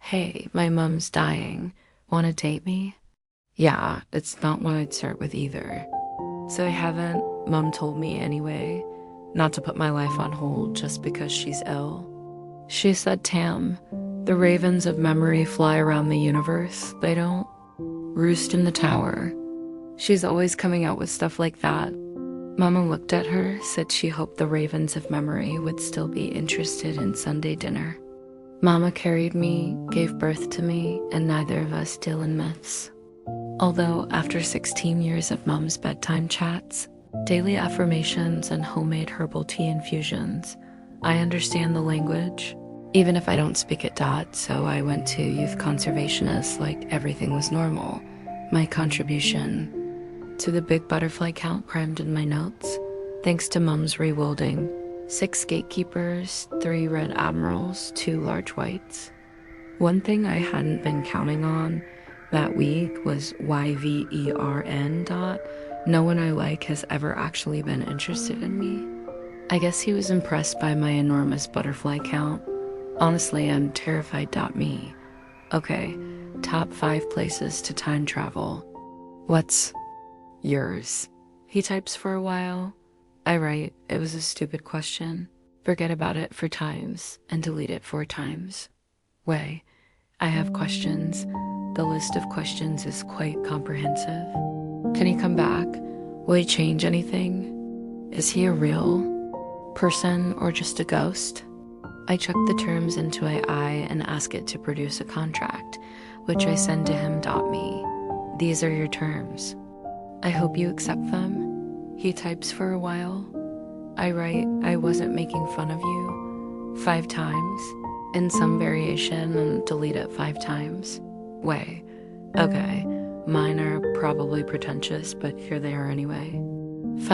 Hey, my mom's dying. Wanna date me? Yeah, it's not what I'd start with either. So I haven't, Mom told me anyway, not to put my life on hold just because she's ill. She said, Tam, the ravens of memory fly around the universe. They don't roost in the tower. She's always coming out with stuff like that. Mama looked at her, said she hoped the ravens of memory would still be interested in Sunday dinner. Mama carried me, gave birth to me, and neither of us deal in myths. Although after 16 years of Mom's bedtime chats, daily affirmations, and homemade herbal tea infusions, I understand the language, even if I don't speak it. So I went to youth conservationist like everything was normal. My contribution to the big butterfly count primed in my notes, thanks to Mom's rewilding. 6 gatekeepers, 3 red admirals, 2 large whites. One thing I hadn't been counting on that week was YVERN. No one I like has ever actually been interested in me. I guess he was impressed by my enormous butterfly count. Honestly, I'm terrified. Me. Okay, top 5 places to time travel. What's yours? He types for a while. I write, it was a stupid question. Forget about it for times and delete it 4 times. Way, I have questions. The list of questions is quite comprehensive. Can he come back? Will he change anything? Is he a real person or just a ghost? I chuck the terms into AI and ask it to produce a contract, which I send to him. Me. These are your terms. I hope you accept them. He types for a while. I write, I wasn't making fun of you 5 times in some variation and delete it 5 times. Way. Okay, mine are probably pretentious, but here they are anyway. 5,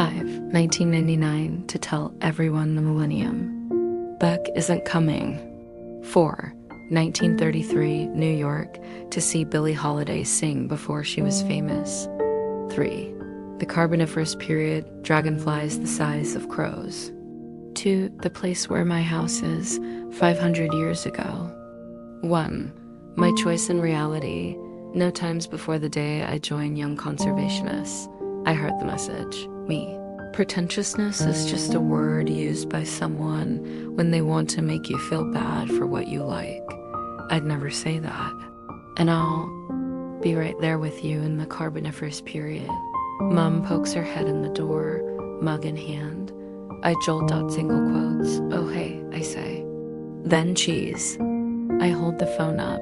1999 to tell everyone the millennium. Beck isn't coming. 4, 1933, New York, to see Billie Holiday sing before she was famous. 3, the Carboniferous period, dragonflies the size of crows. 2, the place where my house is, 500 years ago. 1, my choice in reality, no times before the day I join Young Conservationists. I heard the message, me. Pretentiousness is just a word used by someone when they want to make you feel bad for what you like. I'd never say that. And I'll be right there with you in the Carboniferous period. Mom pokes her head in the door, mug in hand. I jolt out single quotes. Oh hey, I say. Then cheese. I hold the phone up.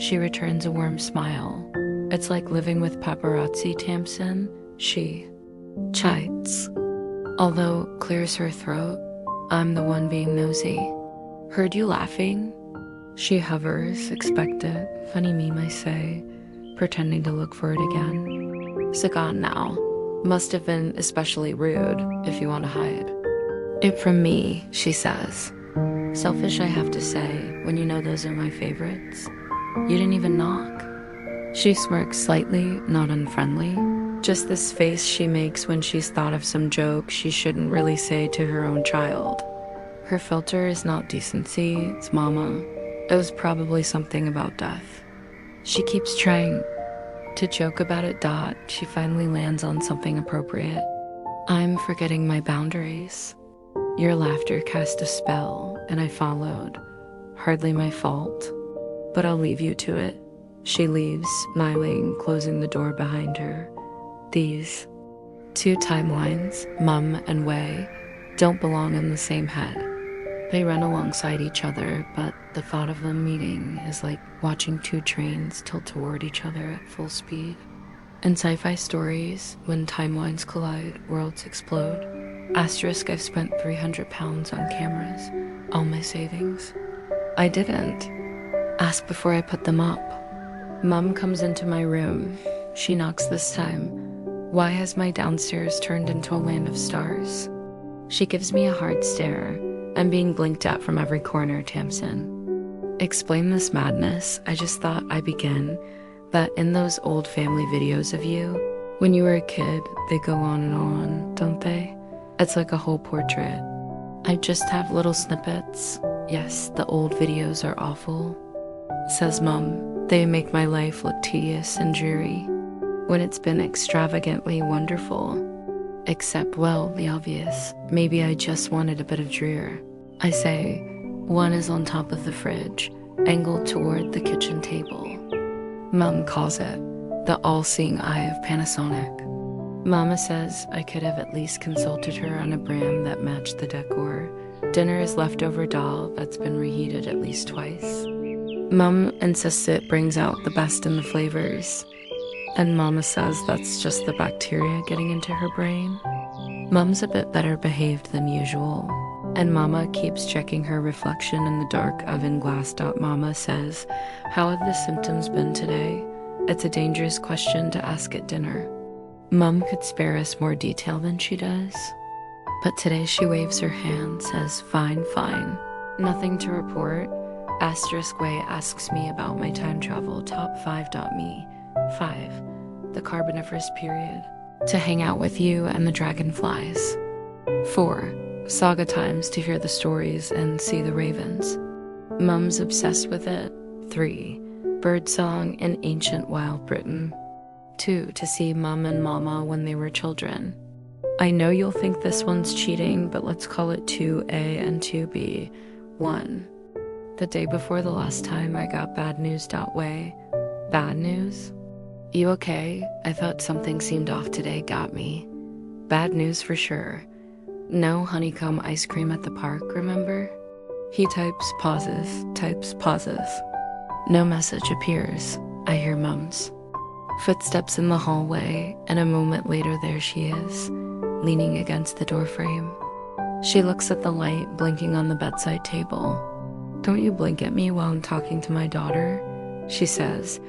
She returns a warm smile. It's like living with paparazzi, Tamsin. She chides. Although clears her throat, I'm the one being nosy. Heard you laughing? She hovers, expectant. Funny meme, I say, pretending to look for it again. Sagan now. Must have been especially rude, if you want to hide. It from me, she says. Selfish, I have to say, when you know those are my favorites. You didn't even knock. She smirks slightly, not unfriendly. Just this face she makes when she's thought of some joke she shouldn't really say to her own child. Her filter is not decency, it's mama. It was probably something about death. She keeps trying to joke about it. She finally lands on something appropriate. I'm forgetting my boundaries. Your laughter cast a spell, and I followed. Hardly my fault, but I'll leave you to it. She leaves, smiling, closing the door behind her. These 2 timelines, Mum and Way, don't belong in the same head. They run alongside each other, but the thought of them meeting is like watching 2 trains tilt toward each other at full speed. In sci-fi stories, when timelines collide, worlds explode. Asterisk, I've spent 300 pounds on cameras, all my savings. I didn't. Ask before I put them up. Mum comes into my room. She knocks this time. Why has my downstairs turned into a land of stars? She gives me a hard stare. I'm being blinked at from every corner, Tamsin. Explain this madness. I just thought I'd begin that in those old family videos of you, when you were a kid, they go on and on, don't they? It's like a whole portrait. I just have little snippets. Yes, the old videos are awful. says Mom. They make my life look tedious and dreary when it's been extravagantly wonderful. Except, well, the obvious. Maybe I just wanted a bit of drear. I say, one is on top of the fridge, angled toward the kitchen table. Mom calls it the all-seeing eye of Panasonic. Mama says I could have at least consulted her on a brand that matched the decor. Dinner is leftover dal that's been reheated at least twice. Mom insists it brings out the best in the flavors. And Mama says that's just the bacteria getting into her brain. Mom's a bit better behaved than usual. And Mama keeps checking her reflection in the dark oven glass. Mama says, how have the symptoms been today? It's a dangerous question to ask at dinner. Mom could spare us more detail than she does. But today she waves her hand, says, fine, fine. Nothing to report. Asterisk Way asks me about my time travel. Top 5.me. 5. The Carboniferous period. To hang out with you and the dragonflies. 4. Saga times to hear the stories and see the ravens. Mum's obsessed with it. 3. Birdsong in ancient wild Britain. 2. To see Mum and Mama when they were children. I know you'll think this one's cheating, but let's call it 2A and 2B. 1. The day before the last time I got bad news. Way. Bad news? You okay? I thought something seemed off today. Got me. Bad news for sure. No honeycomb ice cream at the park, remember? He types, pauses, types, pauses. No message appears. I hear Mum's footsteps in the hallway, and a moment later there she is, leaning against the doorframe. She looks at the light blinking on the bedside table. Don't you blink at me while I'm talking to my daughter, she says,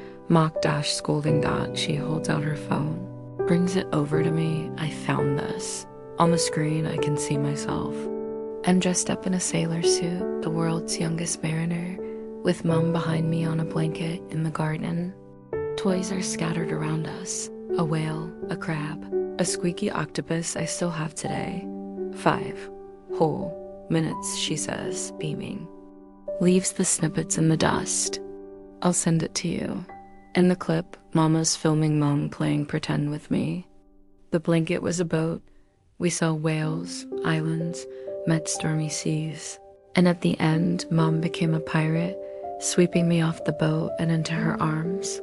scolding. She holds out her phone, brings it over to me. I found this. On the screen, I can see myself. I'm dressed up in a sailor suit, the world's youngest mariner, with Mum behind me on a blanket in the garden. Toys are scattered around us. A whale, a crab, a squeaky octopus I still have today. 5 whole minutes, she says, beaming. Leaves the snippets in the dust. I'll send it to you. In the clip, Mama's filming Mum playing pretend with me. The blanket was a boat. We saw whales, islands, met stormy seas. And at the end, Mom became a pirate, sweeping me off the boat and into her arms.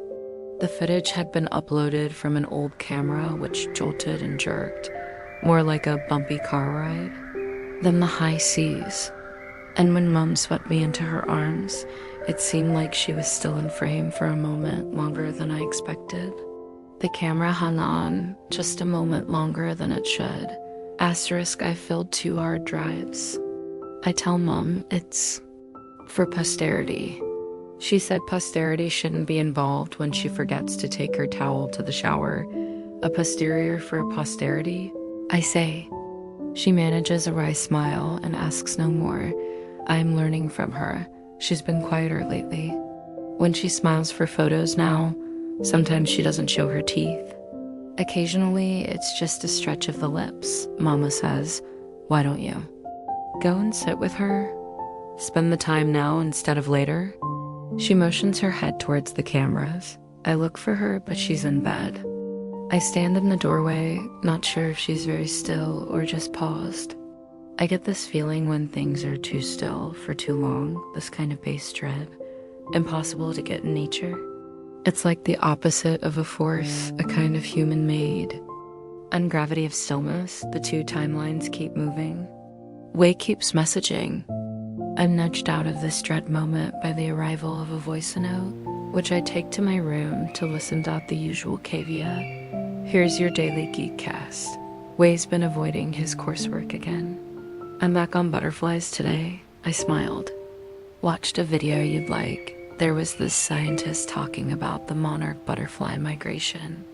The footage had been uploaded from an old camera which jolted and jerked, more like a bumpy car ride. Then the high seas. And when Mom swept me into her arms, it seemed like she was still in frame for a moment longer than I expected. The camera hung on just a moment longer than it should. Asterisk, I filled 2 hard drives. I tell Mom it's for posterity. She said posterity shouldn't be involved when she forgets to take her towel to the shower. A posterior for posterity? I say. She manages a wry smile and asks no more. I'm learning from her. She's been quieter lately. When she smiles for photos now, sometimes she doesn't show her teeth. Occasionally, it's just a stretch of the lips. Mama says, why don't you go and sit with her? Spend the time now instead of later? She motions her head towards the cameras. I look for her, but she's in bed. I stand in the doorway, not sure if she's very still or just paused. I get this feeling when things are too still for too long, this kind of base dread, impossible to get in nature. It's like the opposite of a force, a kind of human-made. On gravity of stillness, the 2 timelines keep moving. Way keeps messaging. I'm nudged out of this dread moment by the arrival of a voice note, which I take to my room to listen to the usual caveat. Here's your daily Geekcast. Way's been avoiding his coursework again. I'm back on butterflies today. I smiled. Watched a video you'd like. There was this scientist talking about the monarch butterfly migration.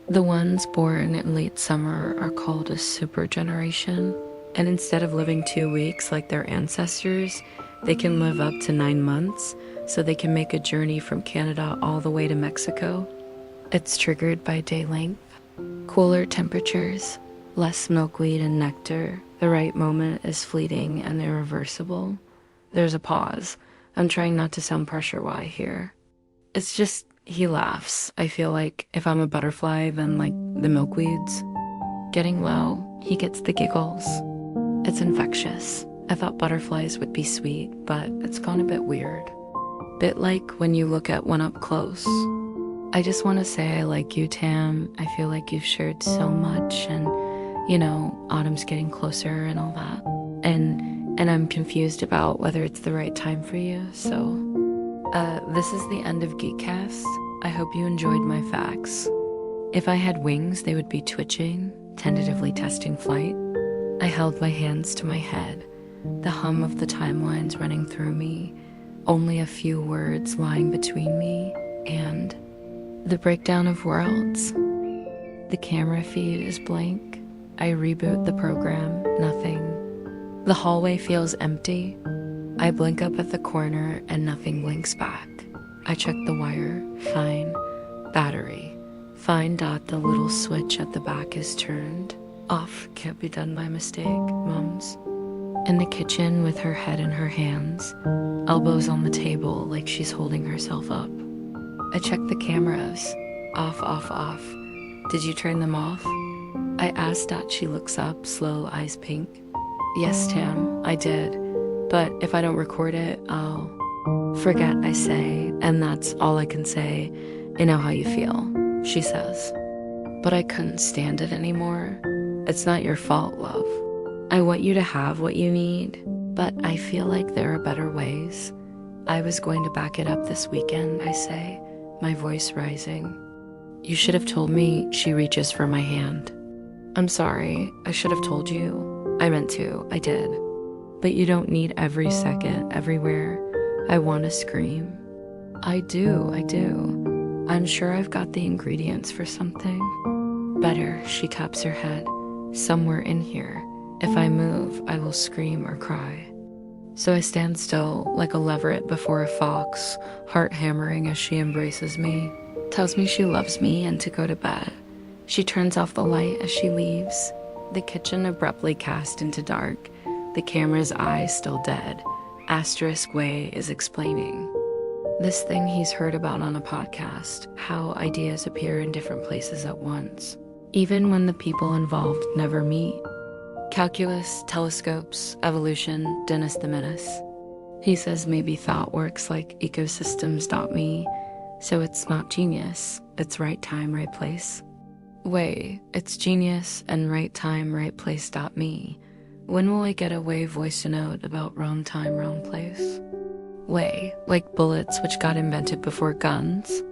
The ones born in late summer are called a supergeneration, and instead of living 2 weeks like their ancestors, they can live up to 9 months, so they can make a journey from Canada all the way to Mexico. It's triggered by day length, cooler temperatures, less milkweed and nectar. The right moment is fleeting and irreversible. There's a pause. I'm trying not to sound pressure-why here. It's just, he laughs. I feel like if I'm a butterfly, then like the milkweeds. Getting low, he gets the giggles. It's infectious. I thought butterflies would be sweet, but it's gone a bit weird. Bit like when you look at one up close. I just want to say I like you, Tam. I feel like you've shared so much, and autumn's getting closer and all that. And I'm confused about whether it's the right time for you. So, this is the end of Geekcast. I hope you enjoyed my facts. If I had wings, they would be twitching, tentatively testing flight. I held my hands to my head, the hum of the timelines running through me, only a few words lying between me and the breakdown of worlds. The camera feed is blank. I reboot the program, nothing. The hallway feels empty. I blink up at the corner and nothing blinks back. I check the wire, fine. Battery, fine. The little switch at the back is turned. Off, can't be done by mistake, Mums. In the kitchen with her head in her hands, elbows on the table like she's holding herself up. I check the cameras. Off. Did you turn them off? I asked. She looks up, slow, eyes pink. Yes, Tam, I did. But if I don't record it, I'll forget, I say, and that's all I can say. I know how you feel, she says. But I couldn't stand it anymore. It's not your fault, love. I want you to have what you need, but I feel like there are better ways. I was going to back it up this weekend, I say, my voice rising. You should have told me. She reaches for my hand. I'm sorry, I should have told you. I meant to, I did. But you don't need every second, everywhere. I want to scream. I do. I'm sure I've got the ingredients for something. Better, she taps her head. Somewhere in here. If I move, I will scream or cry. So I stand still, like a leveret before a fox, heart hammering as she embraces me, tells me she loves me and to go to bed. She turns off the light as she leaves. The kitchen abruptly cast into dark, the camera's eyes still dead. Asterisk Way is explaining. This thing he's heard about on a podcast, how ideas appear in different places at once, even when the people involved never meet. Calculus, telescopes, evolution, Dennis the Menace. He says maybe thought works like ecosystems.me, so it's not genius, it's right time, right place. Wait, it's genius and right time, right place.me. When will I get a Way voice note about wrong time, wrong place? Way, like bullets which got invented before guns.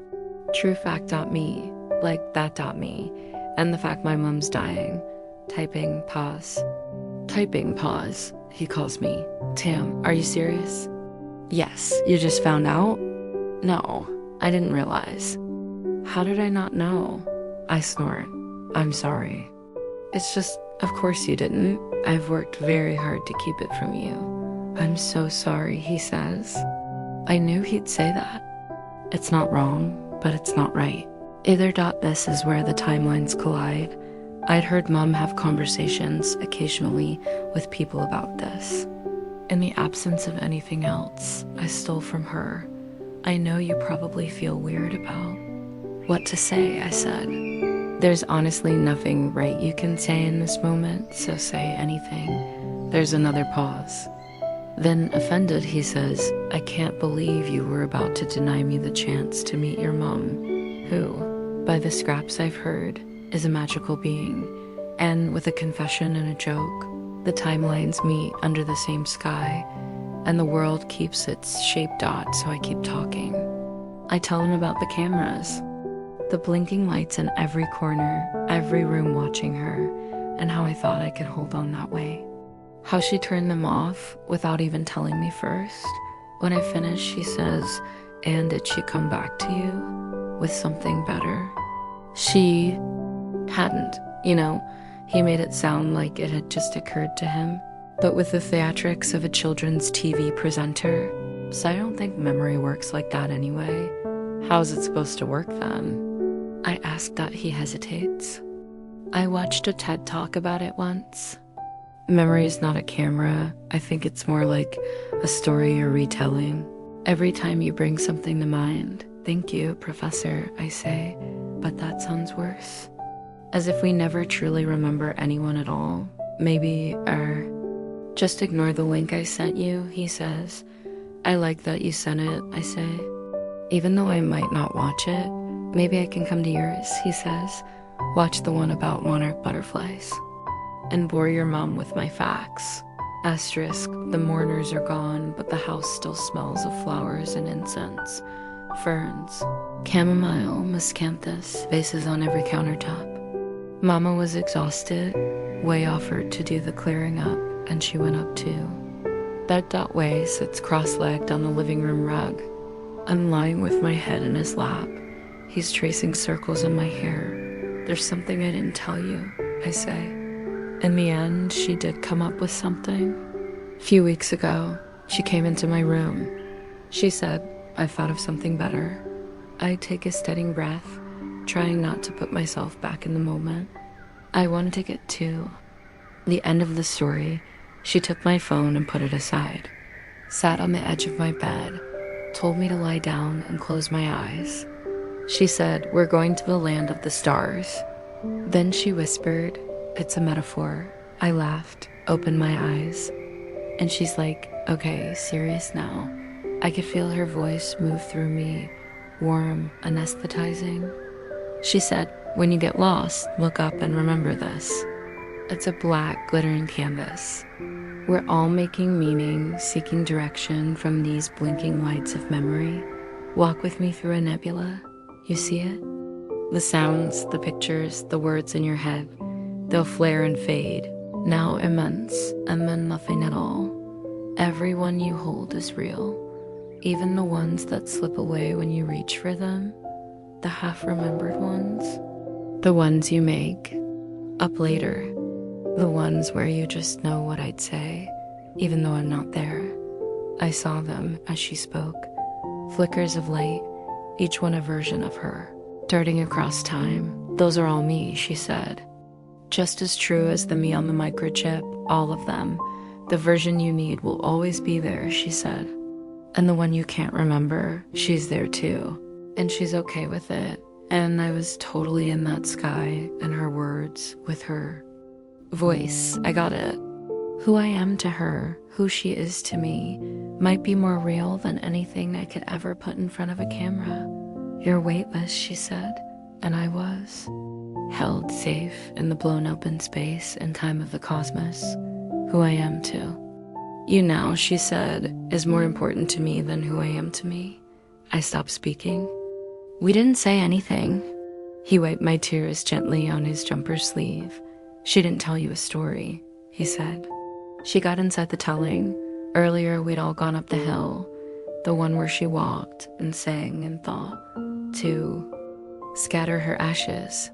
Truefact.me, like that.me, and the fact my mom's dying. Typing pause, he calls me. Tam, are you serious? Yes, you just found out? No, I didn't realize. How did I not know? I snort. I'm sorry. It's just, of course you didn't. I've worked very hard to keep it from you. I'm so sorry, he says. I knew he'd say that. It's not wrong, but it's not right. This is where the timelines collide. I'd heard Mom have conversations occasionally with people about this. In the absence of anything else, I stole from her. I know you probably feel weird about what to say, I said. There's honestly nothing right you can say in this moment, so say anything. There's another pause. Then, offended, he says, I can't believe you were about to deny me the chance to meet your mom, who, by the scraps I've heard, is a magical being, and with a confession and a joke, the timelines meet under the same sky, and the world keeps its shape dot, so I keep talking. I tell him about the cameras, the blinking lights in every corner, every room watching her, and how I thought I could hold on that way. How she turned them off without even telling me first. When I finish, she says, and did she come back to you with something better? She hadn't, he made it sound like it had just occurred to him, but with the theatrics of a children's TV presenter. So I don't think memory works like that anyway. How's it supposed to work then? I ask. He hesitates. I watched a TED Talk about it once. Memory is not a camera. I think it's more like a story you're retelling. Every time you bring something to mind, "Thank you, Professor," I say, but that sounds worse. As if we never truly remember anyone at all. Maybe, just ignore the link I sent you, he says. I like that you sent it, I say. Even though I might not watch it, maybe I can come to yours, he says. Watch the one about monarch butterflies. And bore your mom with my facts. Asterisk, the mourners are gone, but the house still smells of flowers and incense. Ferns. Chamomile, miscanthus, vases on every countertop. Mama was exhausted. Way offered to do the clearing up, and she went up too. Bed.Way sits cross-legged on the living room rug. I'm lying with my head in his lap. He's tracing circles in my hair. There's something I didn't tell you, I say. In the end, she did come up with something. A few weeks ago, she came into my room. She said, I thought of something better. I take a steady breath, trying not to put myself back in the moment. I wanted to get to the end of the story. She took my phone and put it aside, sat on the edge of my bed, told me to lie down and close my eyes. She said, we're going to the land of the stars. Then she whispered, it's a metaphor. I laughed, opened my eyes, and she's like, okay, serious now. I could feel her voice move through me, warm, anesthetizing. She said, when you get lost, look up and remember this. It's a black, glittering canvas. We're all making meaning, seeking direction from these blinking lights of memory. Walk with me through a nebula. You see it? The sounds, the pictures, the words in your head, they'll flare and fade, now immense, and then nothing at all. Everyone you hold is real, even the ones that slip away when you reach for them, the half-remembered ones, the ones you make up later, the ones where you just know what I'd say, even though I'm not there. I saw them as she spoke, flickers of light, each one a version of her, darting across time. Those are all me, she said. Just as true as the me on the microchip, all of them. The version you need will always be there, she said. And the one you can't remember, she's there too. And she's okay with it. And I was totally in that sky and her words with her voice. I got it. Who I am to her, who she is to me, might be more real than anything I could ever put in front of a camera. You're weightless, she said, and I was. Held safe in the blown open space and time of the cosmos, who I am to. You now, she said, is more important to me than who I am to me. I stopped speaking. We didn't say anything. He wiped my tears gently on his jumper sleeve. She didn't tell you a story, he said. She got inside the telling. Earlier, we'd all gone up the hill, the one where she walked and sang and thought, to scatter her ashes.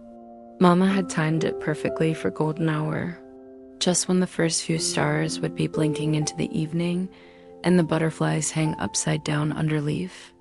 Mama had timed it perfectly for golden hour, just when the first few stars would be blinking into the evening and the butterflies hang upside down under leaf.